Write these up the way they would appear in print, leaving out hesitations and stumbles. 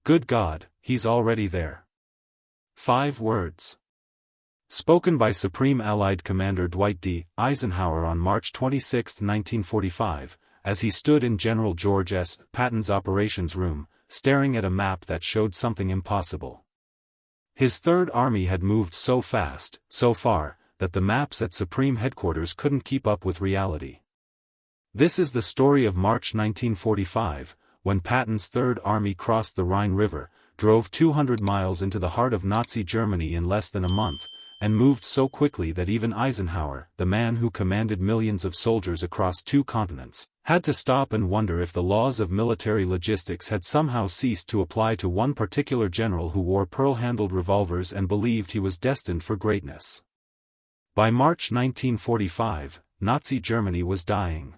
Good God, he's already there. 5 words. Spoken by Supreme Allied Commander Dwight D. Eisenhower on March 26, 1945, as he stood in General George S. Patton's operations room, staring at a map that showed something impossible. His Third Army had moved so fast, so far, that the maps at Supreme Headquarters couldn't keep up with reality. This is the story of March 1945, when Patton's Third Army crossed the Rhine River, drove 200 miles into the heart of Nazi Germany in less than a month, and moved so quickly that even Eisenhower, the man who commanded millions of soldiers across 2 continents, had to stop and wonder if the laws of military logistics had somehow ceased to apply to one particular general who wore pearl-handled revolvers and believed he was destined for greatness. By March 1945, Nazi Germany was dying.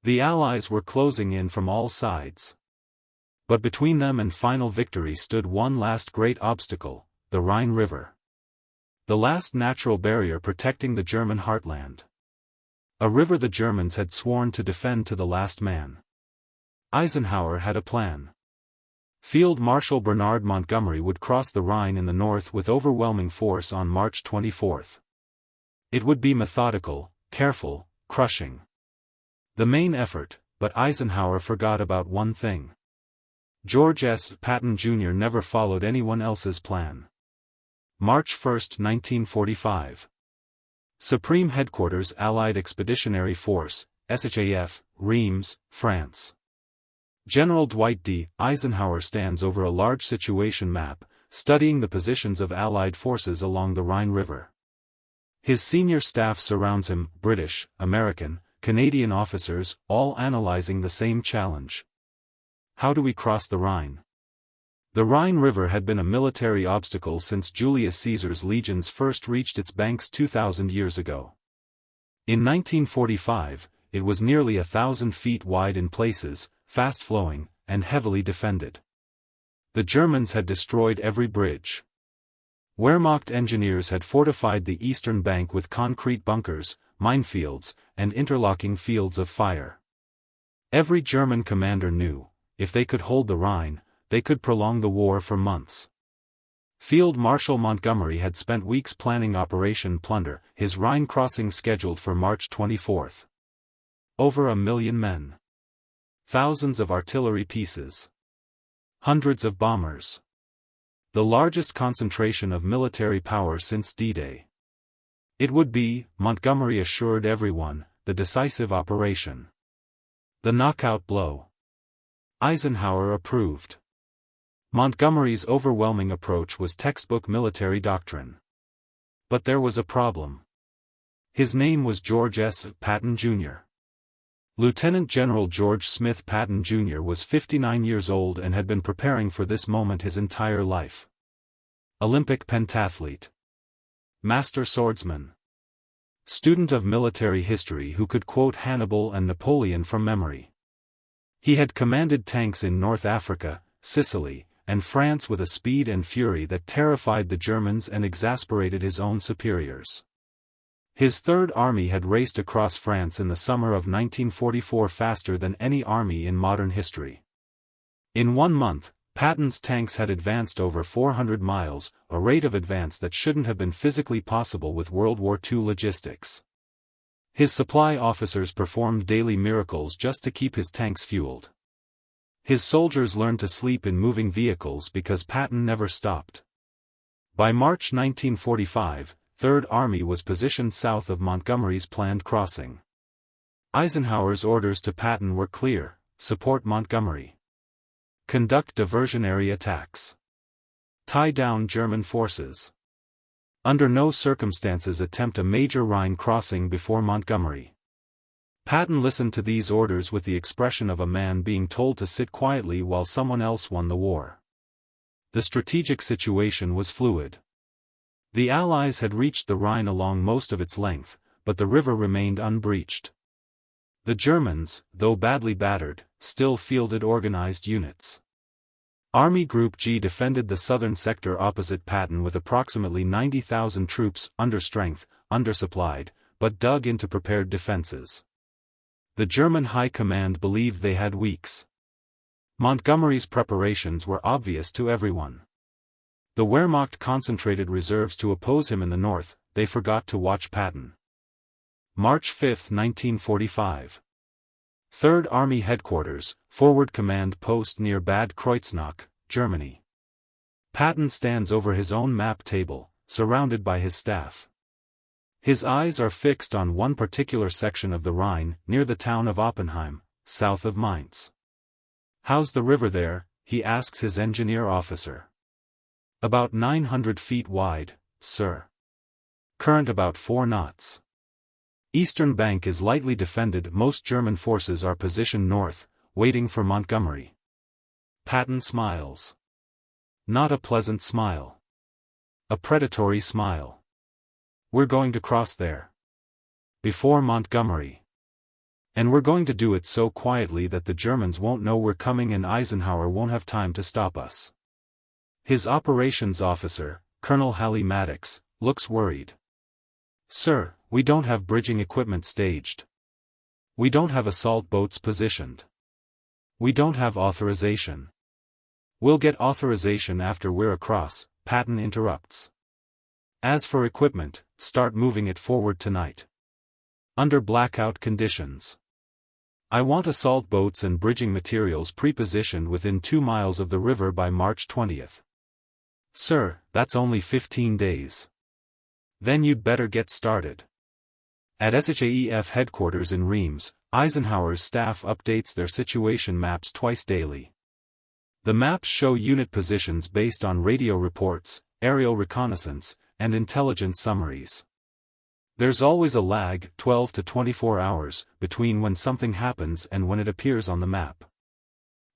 The Allies were closing in from all sides. But between them and final victory stood one last great obstacle, the Rhine River. The last natural barrier protecting the German heartland. A river the Germans had sworn to defend to the last man. Eisenhower had a plan. Field Marshal Bernard Montgomery would cross the Rhine in the north with overwhelming force on March 24. It would be methodical, careful, crushing. The main effort, but Eisenhower forgot about one thing. George S. Patton Jr. never followed anyone else's plan. March 1, 1945. Supreme Headquarters Allied Expeditionary Force, SHAF, Reims, France. General Dwight D. Eisenhower stands over a large situation map, studying the positions of Allied forces along the Rhine River. His senior staff surrounds him, British, American, Canadian officers, all analyzing the same challenge. How do we cross the Rhine? The Rhine River had been a military obstacle since Julius Caesar's legions first reached its banks 2,000 years ago. In 1945, it was nearly 1,000 feet wide in places, fast-flowing, and heavily defended. The Germans had destroyed every bridge. Wehrmacht engineers had fortified the eastern bank with concrete bunkers, minefields, and interlocking fields of fire. Every German commander knew, if they could hold the Rhine, they could prolong the war for months. Field Marshal Montgomery had spent weeks planning Operation Plunder, his Rhine crossing scheduled for March 24. Over 1 million men. Thousands of artillery pieces. Hundreds of bombers. The largest concentration of military power since D-Day. It would be, Montgomery assured everyone, the decisive operation. The knockout blow. Eisenhower approved. Montgomery's overwhelming approach was textbook military doctrine. But there was a problem. His name was George S. Patton Jr. Lieutenant General George Smith Patton Jr. was 59 years old and had been preparing for this moment his entire life. Olympic pentathlete. Master swordsman. Student of military history who could quote Hannibal and Napoleon from memory. He had commanded tanks in North Africa, Sicily, and France with a speed and fury that terrified the Germans and exasperated his own superiors. His Third Army had raced across France in the summer of 1944 faster than any army in modern history. In 1 month, Patton's tanks had advanced over 400 miles, a rate of advance that shouldn't have been physically possible with World War II logistics. His supply officers performed daily miracles just to keep his tanks fueled. His soldiers learned to sleep in moving vehicles because Patton never stopped. By March 1945, Third Army was positioned south of Montgomery's planned crossing. Eisenhower's orders to Patton were clear: support Montgomery. Conduct diversionary attacks. Tie down German forces. Under no circumstances attempt a major Rhine crossing before Montgomery. Patton listened to these orders with the expression of a man being told to sit quietly while someone else won the war. The strategic situation was fluid. The Allies had reached the Rhine along most of its length, but the river remained unbreached. The Germans, though badly battered, still fielded organized units. Army Group G defended the southern sector opposite Patton with approximately 90,000 troops, understrength, undersupplied, but dug into prepared defenses. The German High Command believed they had weeks. Montgomery's preparations were obvious to everyone. The Wehrmacht concentrated reserves to oppose him in the north. They forgot to watch Patton. March 5, 1945. 3rd Army Headquarters, Forward Command Post near Bad Kreuznach, Germany. Patton stands over his own map table, surrounded by his staff. His eyes are fixed on one particular section of the Rhine, near the town of Oppenheim, south of Mainz. "How's the river there?" he asks his engineer officer. "About 900 feet wide, sir. Current about 4 knots. Eastern bank is lightly defended. Most German forces are positioned north, waiting for Montgomery." Patton smiles. Not a pleasant smile. A predatory smile. "We're going to cross there. Before Montgomery. And we're going to do it so quietly that the Germans won't know we're coming and Eisenhower won't have time to stop us." His operations officer, Colonel Halley Maddox, looks worried. "Sir, we don't have bridging equipment staged. We don't have assault boats positioned. We don't have authorization." "We'll get authorization after we're across," Patton interrupts. "As for equipment, start moving it forward tonight. Under blackout conditions. I want assault boats and bridging materials pre-positioned within 2 miles of the river by March 20th. "Sir, that's only 15 days. Then you'd better get started." At SHAEF headquarters in Reims, Eisenhower's staff updates their situation maps twice daily. The maps show unit positions based on radio reports, aerial reconnaissance, and intelligence summaries. There's always a lag, 12 to 24 hours, between when something happens and when it appears on the map.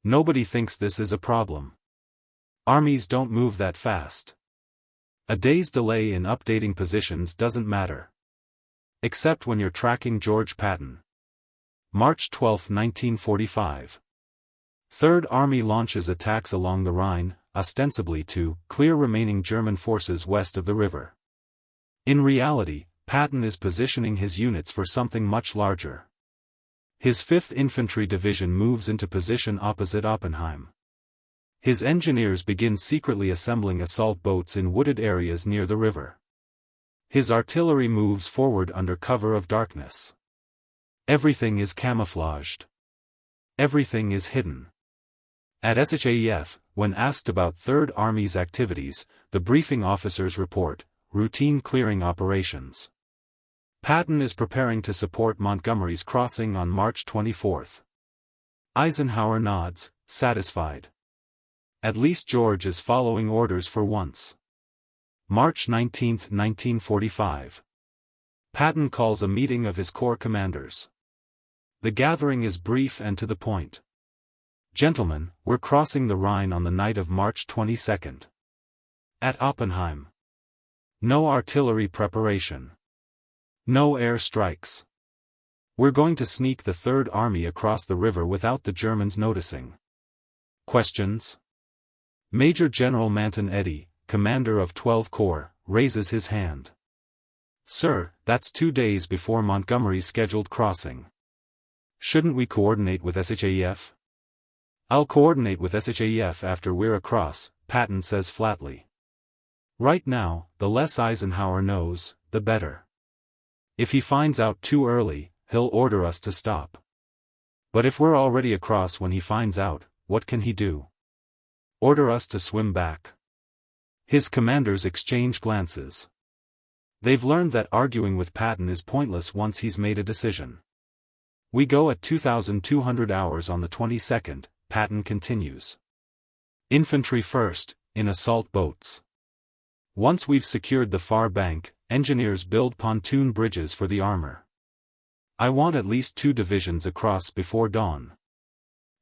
Nobody thinks this is a problem. Armies don't move that fast. A day's delay in updating positions doesn't matter. Except when you're tracking George Patton. March 12, 1945. 3rd Army launches attacks along the Rhine, ostensibly to clear remaining German forces west of the river. In reality, Patton is positioning his units for something much larger. His 5th Infantry Division moves into position opposite Oppenheim. His engineers begin secretly assembling assault boats in wooded areas near the river. His artillery moves forward under cover of darkness. Everything is camouflaged. Everything is hidden. At SHAEF, when asked about 3rd Army's activities, the briefing officers report, routine clearing operations. Patton is preparing to support Montgomery's crossing on March 24. Eisenhower nods, satisfied. At least George is following orders for once. March 19, 1945. Patton calls a meeting of his corps commanders. The gathering is brief and to the point. "Gentlemen, we're crossing the Rhine on the night of March 22. At Oppenheim. No artillery preparation. No air strikes. We're going to sneak the 3rd Army across the river without the Germans noticing. Questions?" Major General Manton Eddy, commander of 12 Corps, raises his hand. "Sir, that's 2 days before Montgomery's scheduled crossing. Shouldn't we coordinate with SHAEF?" "I'll coordinate with SHAEF after we're across," Patton says flatly. Right now, the less Eisenhower knows, the better. If he finds out too early, he'll order us to stop. But if we're already across when he finds out, what can he do? Order us to swim back. His commanders exchange glances. They've learned that arguing with Patton is pointless once he's made a decision. "We go at 2,200 hours on the 22nd, Patton continues. "Infantry first, in assault boats. Once we've secured the far bank, engineers build pontoon bridges for the armor. I want at least 2 divisions across before dawn.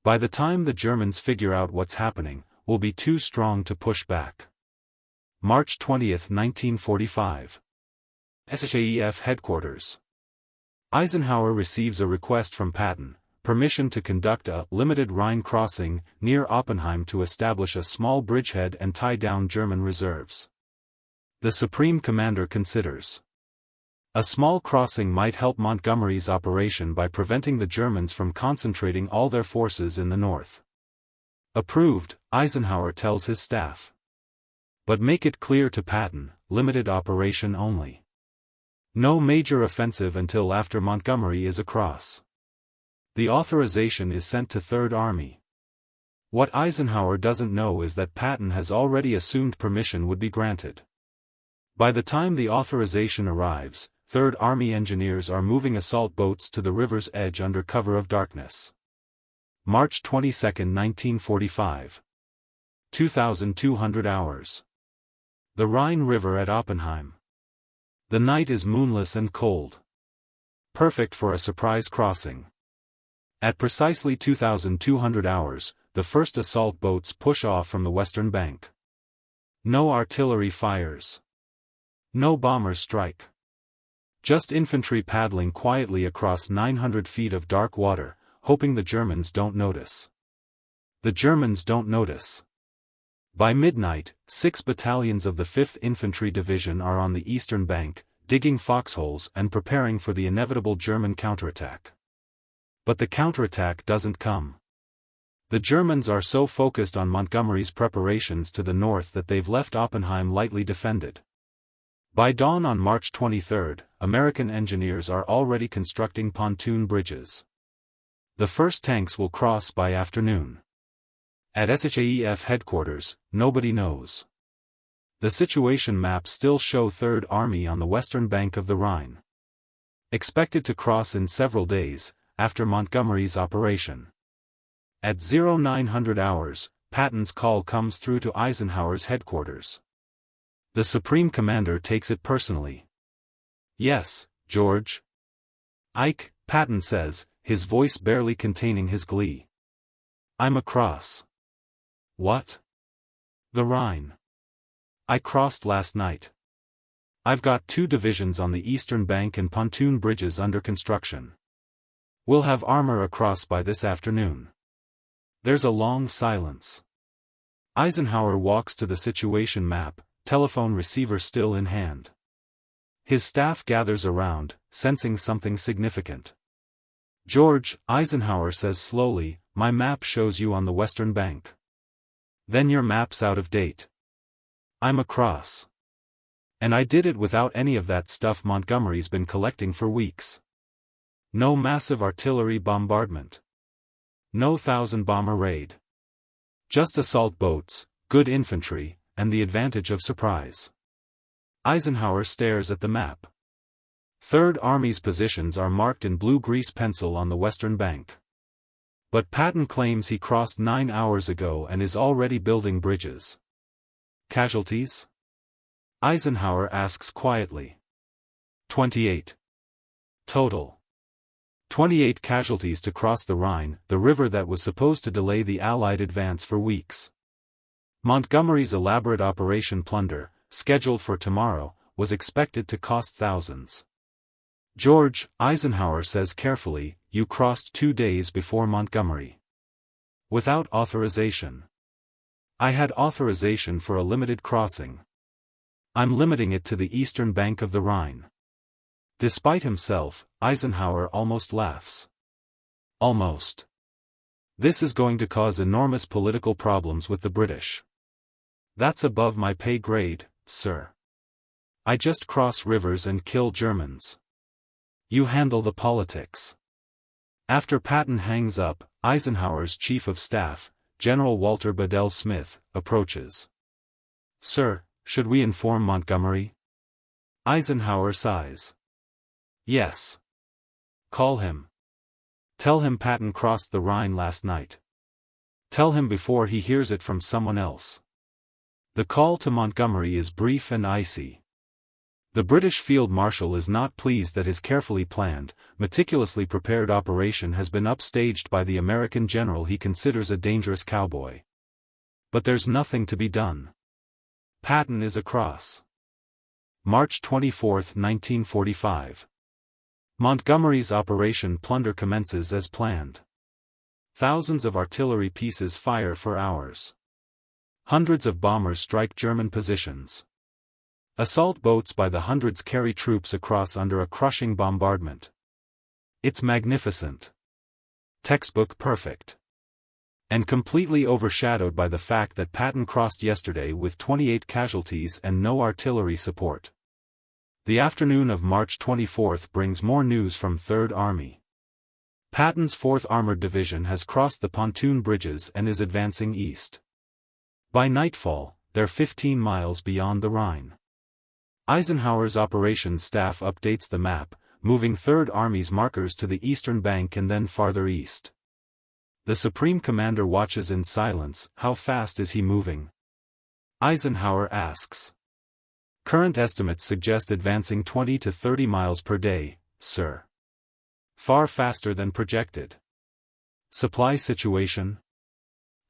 By the time the Germans figure out what's happening, we'll be too strong to push back." March 20, 1945. SHAEF headquarters. Eisenhower receives a request from Patton, permission to conduct a limited Rhine crossing near Oppenheim to establish a small bridgehead and tie down German reserves. The Supreme Commander considers. A small crossing might help Montgomery's operation by preventing the Germans from concentrating all their forces in the north. Approved, Eisenhower tells his staff. But make it clear to Patton, limited operation only. No major offensive until after Montgomery is across. The authorization is sent to Third Army. What Eisenhower doesn't know is that Patton has already assumed permission would be granted. By the time the authorization arrives, Third Army engineers are moving assault boats to the river's edge under cover of darkness. March 22, 1945. 2,200 hours. The Rhine River at Oppenheim. The night is moonless and cold. Perfect for a surprise crossing. At precisely 2,200 hours, the first assault boats push off from the western bank. No artillery fires. No bombers strike. Just infantry paddling quietly across 900 feet of dark water, hoping the Germans don't notice. The Germans don't notice. By midnight, 6 battalions of the 5th Infantry Division are on the eastern bank, digging foxholes and preparing for the inevitable German counterattack. But the counterattack doesn't come. The Germans are so focused on Montgomery's preparations to the north that they've left Oppenheim lightly defended. By dawn on March 23, American engineers are already constructing pontoon bridges. The first tanks will cross by afternoon. At SHAEF headquarters, nobody knows. The situation maps still show Third Army on the western bank of the Rhine. Expected to cross in several days, after Montgomery's operation. At 0900 hours, Patton's call comes through to Eisenhower's headquarters. The Supreme Commander takes it personally. "Yes, George." "Ike," Patton says, his voice barely containing his glee. "I'm across." "What?" "The Rhine. I crossed last night. I've got 2 divisions on the eastern bank and pontoon bridges under construction. We'll have armor across by this afternoon." There's a long silence. Eisenhower walks to the situation map, telephone receiver still in hand. His staff gathers around, sensing something significant. "George," Eisenhower says slowly, "my map shows you on the western bank." "Then your map's out of date." "I'm across. And I did it without any of that stuff Montgomery's been collecting for weeks. No massive artillery bombardment. No 1,000-bomber raid. Just assault boats, good infantry, and the advantage of surprise." Eisenhower stares at the map. Third Army's positions are marked in blue grease pencil on the western bank. But Patton claims he crossed 9 hours ago and is already building bridges. "Casualties?" Eisenhower asks quietly. 28. Total. 28 casualties to cross the Rhine, the river that was supposed to delay the Allied advance for weeks. Montgomery's elaborate Operation Plunder, scheduled for tomorrow, was expected to cost thousands. "George," Eisenhower says carefully, "you crossed 2 days before Montgomery. Without authorization." "I had authorization for a limited crossing. I'm limiting it to the eastern bank of the Rhine." Despite himself, Eisenhower almost laughs. Almost. "This is going to cause enormous political problems with the British." "That's above my pay grade, sir. I just cross rivers and kill Germans. You handle the politics." After Patton hangs up, Eisenhower's chief of staff, General Walter Bedell Smith, approaches. "Sir, should we inform Montgomery?" Eisenhower sighs. "Yes. Call him. Tell him Patton crossed the Rhine last night. Tell him before he hears it from someone else." The call to Montgomery is brief and icy. The British Field Marshal is not pleased that his carefully planned, meticulously prepared operation has been upstaged by the American general he considers a dangerous cowboy. But there's nothing to be done. Patton is across. March 24, 1945. Montgomery's Operation Plunder commences as planned. Thousands of artillery pieces fire for hours. Hundreds of bombers strike German positions. Assault boats by the hundreds carry troops across under a crushing bombardment. It's magnificent. Textbook perfect. and completely overshadowed by the fact that Patton crossed yesterday with 28 casualties and no artillery support. The afternoon of March 24 brings more news from 3rd Army. Patton's 4th Armored Division has crossed the pontoon bridges and is advancing east. By nightfall, they're 15 miles beyond the Rhine. Eisenhower's operations staff updates the map, moving 3rd Army's markers to the eastern bank and then farther east. The Supreme Commander watches in silence. How fast is he moving? Eisenhower asks. Current estimates suggest advancing 20 to 30 miles per day, sir. Far faster than projected. Supply situation?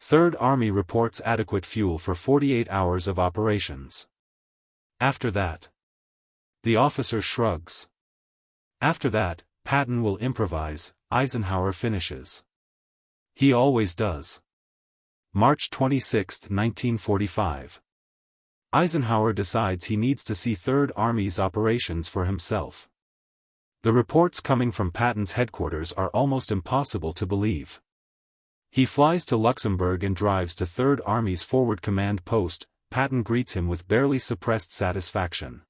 3rd Army reports adequate fuel for 48 hours of operations. After that. The officer shrugs. After that, Patton will improvise, Eisenhower finishes. He always does. March 26, 1945. Eisenhower decides he needs to see 3rd Army's operations for himself. The reports coming from Patton's headquarters are almost impossible to believe. He flies to Luxembourg and drives to 3rd Army's forward command post. Patton greets him with barely suppressed satisfaction.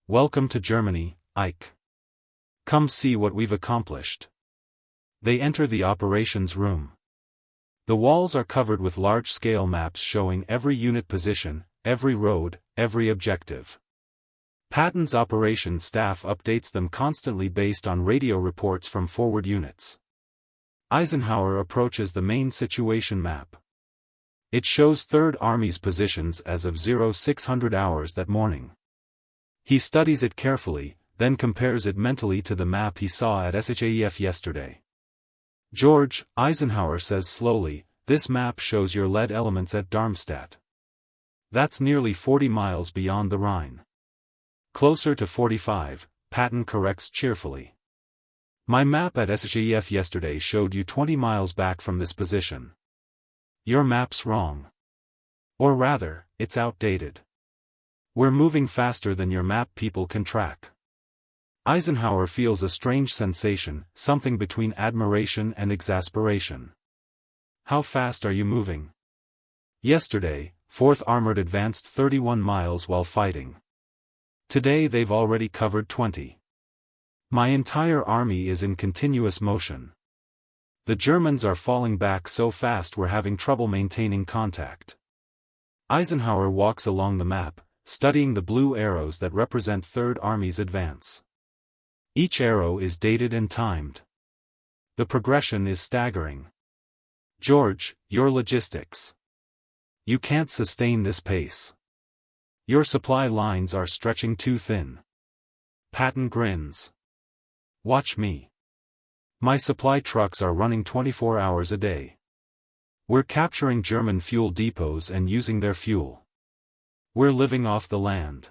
Welcome to Germany, Ike. Come see what we've accomplished. They enter the operations room. The walls are covered with large-scale maps showing every unit position, every road, every objective. Patton's operations staff updates them constantly based on radio reports from forward units. Eisenhower approaches the main situation map. It shows 3rd Army's positions as of 0600 hours that morning. He studies it carefully, then compares it mentally to the map he saw at SHAEF yesterday. George, Eisenhower says slowly, this map shows your lead elements at Darmstadt. That's nearly 40 miles beyond the Rhine. Closer to 45, Patton corrects cheerfully. My map at SHAEF yesterday showed you 20 miles back from this position. Your map's wrong. Or rather, it's outdated. We're moving faster than your map people can track. Eisenhower feels a strange sensation, something between admiration and exasperation. How fast are you moving? Yesterday, 4th Armored advanced 31 miles while fighting. Today they've already covered 20. My entire army is in continuous motion. The Germans are falling back so fast we're having trouble maintaining contact. Eisenhower walks along the map, studying the blue arrows that represent 3rd Army's advance. Each arrow is dated and timed. The progression is staggering. George, your logistics. You can't sustain this pace. Your supply lines are stretching too thin. Patton grins. Watch me. My supply trucks are running 24 hours a day. We're capturing German fuel depots and using their fuel. We're living off the land.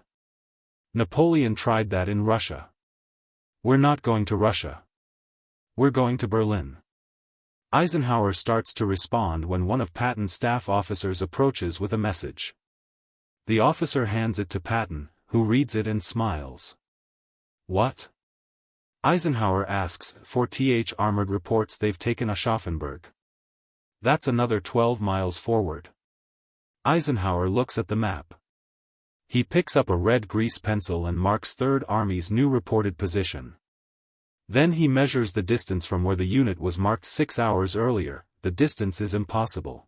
Napoleon tried that in Russia. We're not going to Russia. We're going to Berlin. Eisenhower starts to respond when one of Patton's staff officers approaches with a message. The officer hands it to Patton, who reads it and smiles. What? Eisenhower asks. 4th Armored reports they've taken Aschaffenburg. That's another 12 miles forward. Eisenhower looks at the map. He picks up a red grease pencil and marks 3rd Army's new reported position. Then he measures the distance from where the unit was marked 6 hours earlier. The distance is impossible.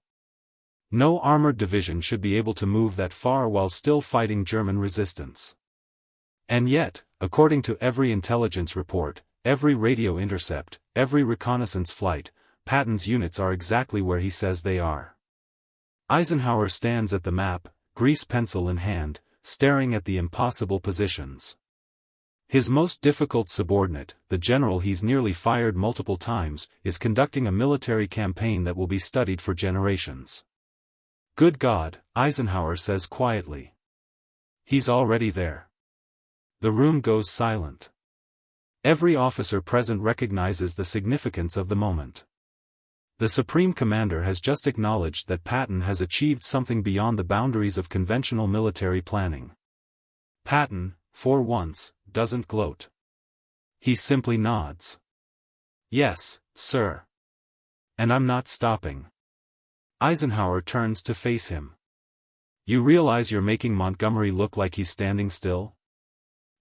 No armored division should be able to move that far while still fighting German resistance. And yet, according to every intelligence report, every radio intercept, every reconnaissance flight, Patton's units are exactly where he says they are. Eisenhower stands at the map, grease pencil in hand, staring at the impossible positions. His most difficult subordinate, the general he's nearly fired multiple times, is conducting a military campaign that will be studied for generations. Good God, Eisenhower says quietly. He's already there. The room goes silent. Every officer present recognizes the significance of the moment. The Supreme Commander has just acknowledged that Patton has achieved something beyond the boundaries of conventional military planning. Patton, for once, doesn't gloat. He simply nods. Yes, sir. And I'm not stopping. Eisenhower turns to face him. You realize you're making Montgomery look like he's standing still?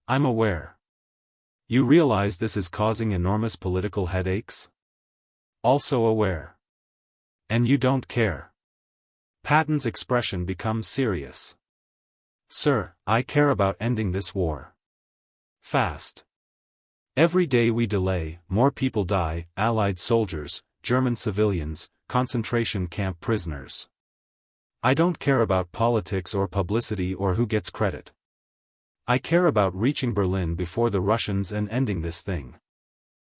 I'm aware. You realize this is causing enormous political headaches? Also aware. And you don't care. Patton's expression becomes serious. Sir, I care about ending this war. Fast. Every day we delay, more people die, Allied soldiers, German civilians, concentration camp prisoners. I don't care about politics or publicity or who gets credit. I care about reaching Berlin before the Russians and ending this thing.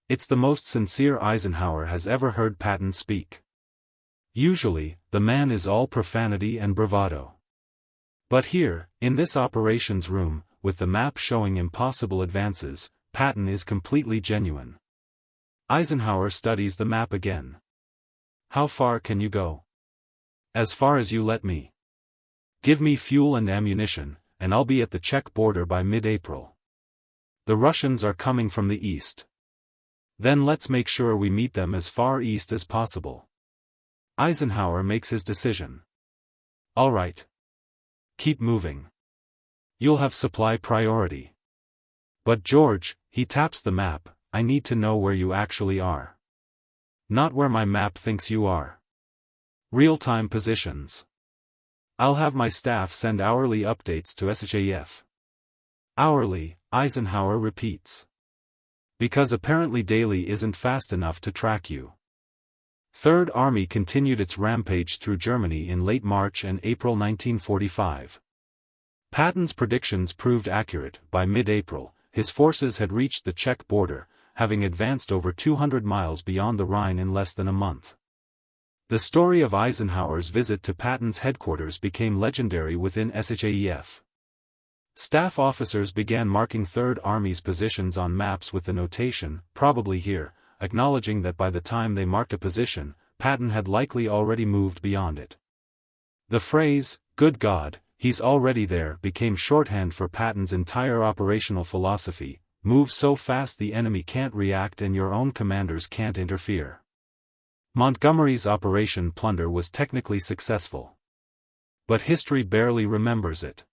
It's the most sincere Eisenhower has ever heard Patton speak. Usually, the man is all profanity and bravado. But here, in this operations room, with the map showing impossible advances, Patton is completely genuine. Eisenhower studies the map again. How far can you go? As far as you let me. Give me fuel and ammunition, and I'll be at the Czech border by mid-April. The Russians are coming from the east. Then let's make sure we meet them as far east as possible. Eisenhower makes his decision. All right. Keep moving. You'll have supply priority. But George, he taps the map, I need to know where you actually are. Not where my map thinks you are. Real-time positions. I'll have my staff send hourly updates to SHAF. Hourly, Eisenhower repeats. Because apparently daily isn't fast enough to track you. Third Army continued its rampage through Germany in late March and April 1945. Patton's predictions proved accurate. By mid-April, his forces had reached the Czech border, having advanced over 200 miles beyond the Rhine in less than a month. The story of Eisenhower's visit to Patton's headquarters became legendary within SHAF. Staff officers began marking Third Army's positions on maps with the notation, "probably here," acknowledging that by the time they marked a position, Patton had likely already moved beyond it. The phrase, "Good God, he's already there," became shorthand for Patton's entire operational philosophy: move so fast the enemy can't react and your own commanders can't interfere. Montgomery's Operation Plunder was technically successful. But history barely remembers it.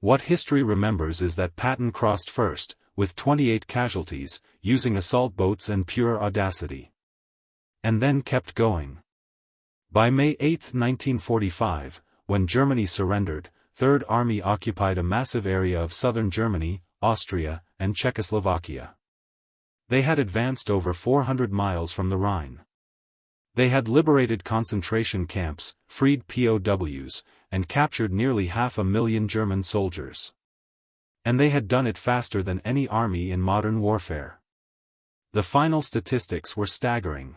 What history remembers is that Patton crossed first, with 28 casualties, using assault boats and pure audacity. And then kept going. By May 8, 1945, when Germany surrendered, Third Army occupied a massive area of southern Germany, Austria, and Czechoslovakia. They had advanced over 400 miles from the Rhine. They had liberated concentration camps, freed POWs, and captured nearly 500,000 German soldiers. And they had done it faster than any army in modern warfare. The final statistics were staggering.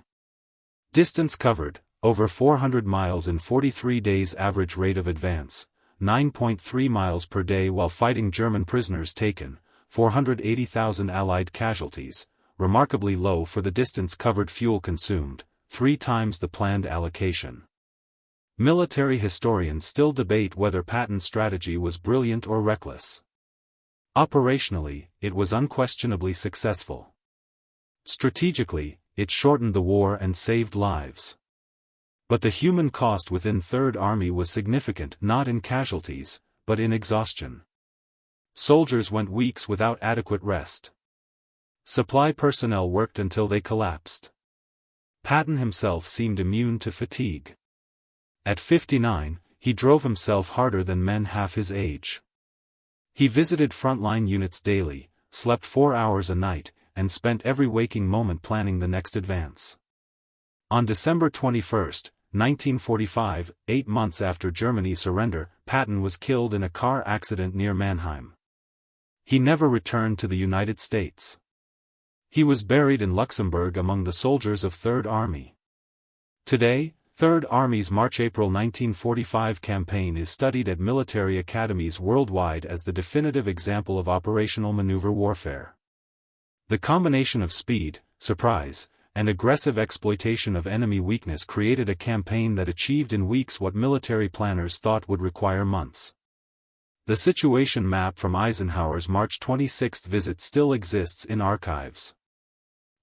Distance covered, over 400 miles in 43 days. Average rate of advance, 9.3 miles per day while fighting. German prisoners taken, 480,000 Allied casualties, remarkably low for the distance covered. Fuel consumed, 3 times the planned allocation. Military historians still debate whether Patton's strategy was brilliant or reckless. Operationally, it was unquestionably successful. Strategically, it shortened the war and saved lives. But the human cost within Third Army was significant, not in casualties, but in exhaustion. Soldiers went weeks without adequate rest. Supply personnel worked until they collapsed. Patton himself seemed immune to fatigue. At 59, he drove himself harder than men half his age. He visited frontline units daily, slept 4 hours a night, and spent every waking moment planning the next advance. On December 21, 1945, 8 months after Germany's surrender, Patton was killed in a car accident near Mannheim. He never returned to the United States. He was buried in Luxembourg among the soldiers of Third Army. Today, Third Army's March-April 1945 campaign is studied at military academies worldwide as the definitive example of operational maneuver warfare. The combination of speed, surprise, and aggressive exploitation of enemy weakness created a campaign that achieved in weeks what military planners thought would require months. The situation map from Eisenhower's March 26 visit still exists in archives.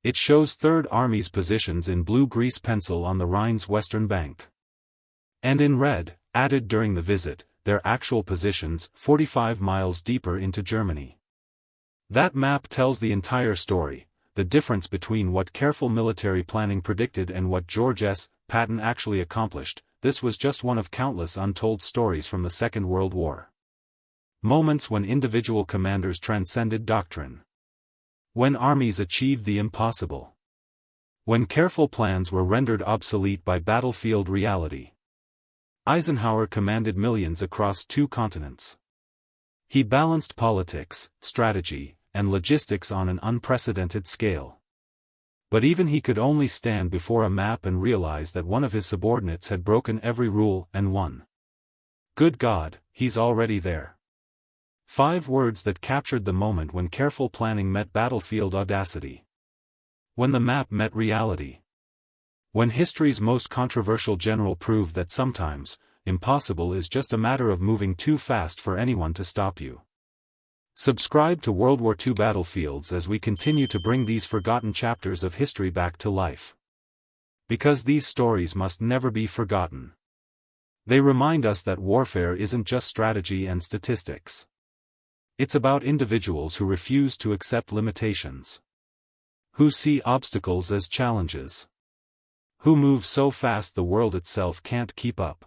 It shows Third Army's positions in blue grease pencil on the Rhine's western bank. And in red, added during the visit, their actual positions 45 miles deeper into Germany. That map tells the entire story, the difference between what careful military planning predicted and what George S. Patton actually accomplished. This was just one of countless untold stories from the Second World War. Moments when individual commanders transcended doctrine. When armies achieved the impossible. When careful plans were rendered obsolete by battlefield reality. Eisenhower commanded millions across 2 continents. He balanced politics, strategy, and logistics on an unprecedented scale. But even he could only stand before a map and realize that one of his subordinates had broken every rule and won. Good God, he's already there. 5 words that captured the moment when careful planning met battlefield audacity. When the map met reality. When history's most controversial general proved that sometimes, impossible is just a matter of moving too fast for anyone to stop you. Subscribe to World War II Battlefields as we continue to bring these forgotten chapters of history back to life. Because these stories must never be forgotten. They remind us that warfare isn't just strategy and statistics. It's about individuals who refuse to accept limitations. Who see obstacles as challenges. Who move so fast the world itself can't keep up.